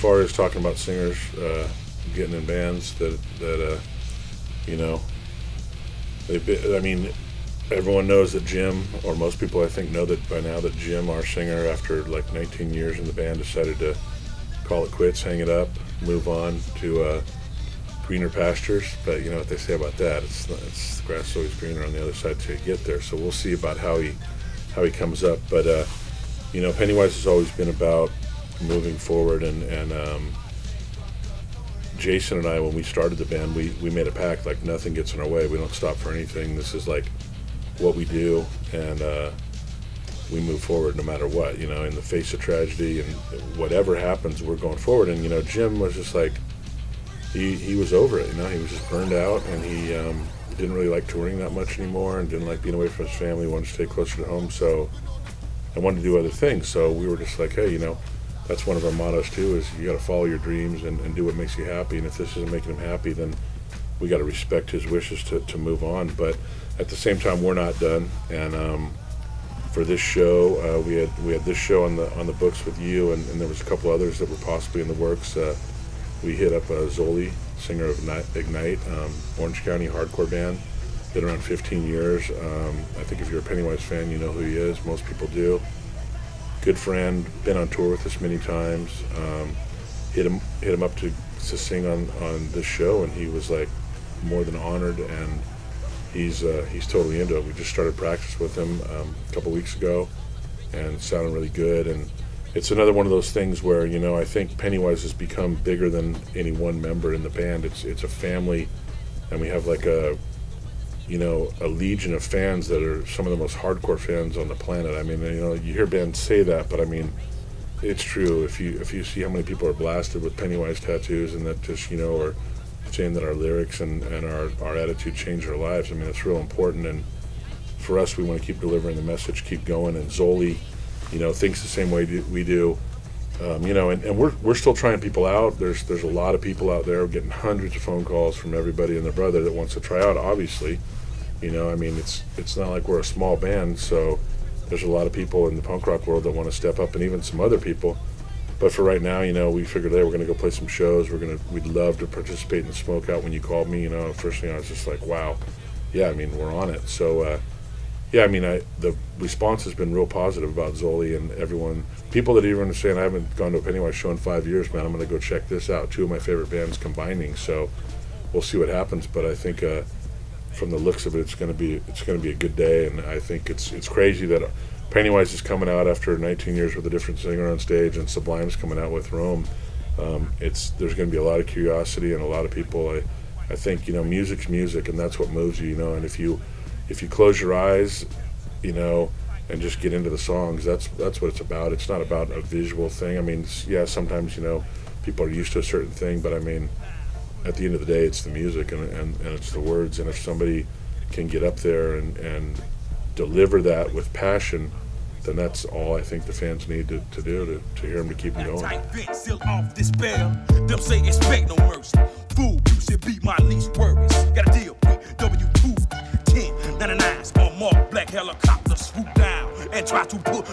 far as talking about singers getting in bands that you know, I mean, everyone knows that Jim, or most people I think know that by now, that Jim, our singer, after like 19 years in the band, decided to call it quits, hang it up, move on to greener pastures. But you know what they say about that, it's the grass is always greener on the other side till you get there. So we'll see about how he comes up. But you know, Pennywise has always been about moving forward, and Jason and I, when we started the band, we made a pact, like nothing gets in our way. We don't stop for anything. This is like what we do, and we move forward no matter what, you know, in the face of tragedy, and whatever happens, we're going forward. And you know, Jim was just like, he was over it, you know, he was just burned out, and he didn't really like touring that much anymore, and didn't like being away from his family, wanted to stay closer to home, so I wanted to do other things. So we were just like, hey, you know, that's one of our mottos too, is you got to follow your dreams and do what makes you happy, and if this isn't making him happy, then we got to respect his wishes to move on. But at the same time, we're not done, and for this show, we had this show on the books with you, and there was a couple others that were possibly in the works. We hit up Zoli, singer of Ignite, Orange County hardcore band, been around 15 years. I think if you're a Pennywise fan, you know who he is. Most people do. Good friend, been on tour with us many times. Hit him up to sing on this show, and he was like more than honored, and he's totally into it. We just started practice with him a couple weeks ago, and it sounded really good. And it's another one of those things where, you know, I think Pennywise has become bigger than any one member in the band. It's a family, and we have like a legion of fans that are some of the most hardcore fans on the planet. I mean, you know, you hear bands say that, but I mean, it's true. If you see how many people are blasted with Pennywise tattoos, and that just, you know, are saying that our lyrics and our attitude changed our lives, I mean, it's real important. And for us, we want to keep delivering the message, keep going. And Zoli, you know, thinks the same way we do. You know, and we're still trying people out. There's a lot of people out there getting hundreds of phone calls from everybody and their brother that wants to try out, obviously. You know, I mean, it's not like we're a small band, so there's a lot of people in the punk rock world that want to step up, and even some other people. But for right now, you know, we figured, hey, we're going to go play some shows. We'd love to participate in the Smokeout. When you called me, you know, first thing I was just like, wow, yeah, I mean, we're on it. So, yeah, I mean, the response has been real positive about Zoli, and everyone, people that even are saying, I haven't gone to a Pennywise show in 5 years, man, I'm going to go check this out. Two of my favorite bands combining, so we'll see what happens. But I think from the looks of it, it's going to be a good day, and I think it's crazy that Pennywise is coming out after 19 years with a different singer on stage, and Sublime's coming out with Rome. There's going to be a lot of curiosity and a lot of people. I think, you know, music's music, and that's what moves you, you know. And if you close your eyes, you know, and just get into the songs, that's what it's about. It's not about a visual thing. I mean, yeah, sometimes, you know, people are used to a certain thing, but I mean, at the end of the day, it's the music and it's the words. And if somebody can get up there and deliver that with passion, then that's all I think the fans need to do to hear them, to keep them going. Them say expect no mercy. Fool, you should be my least worries. Got a deal with W2 1099s on mark, black helicopter swoop down and try to put